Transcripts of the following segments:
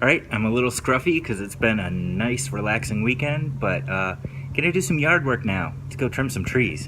Alright, I'm a little scruffy because it's been a nice, relaxing weekend, but gonna do some yard work now to go trim some trees.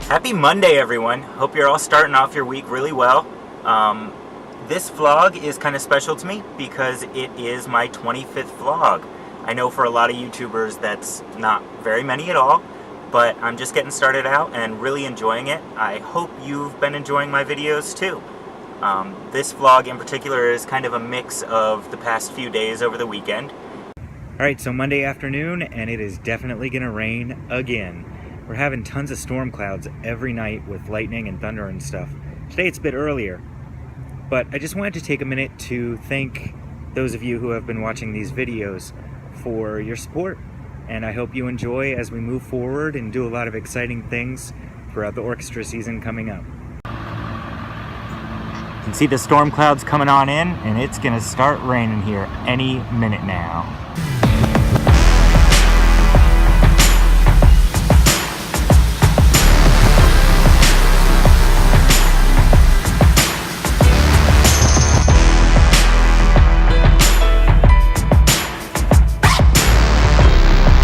Happy Monday, everyone. Hope you're all starting off your week really well. This vlog is kind of special to me because it is my 25th vlog. I know for a lot of YouTubers that's not very many at all, but I'm just getting started out and really enjoying it. I hope you've been enjoying my videos too. This vlog in particular is kind of a mix of the past few days over the weekend. Alright, so Monday afternoon, and it is definitely gonna rain again. We're having tons of storm clouds every night with lightning and thunder and stuff. Today it's a bit earlier, but I just wanted to take a minute to thank those of you who have been watching these videos for your support, and I hope you enjoy as we move forward and do a lot of exciting things throughout the orchestra season coming up. You can see the storm clouds coming on in, and it's gonna start raining here any minute now.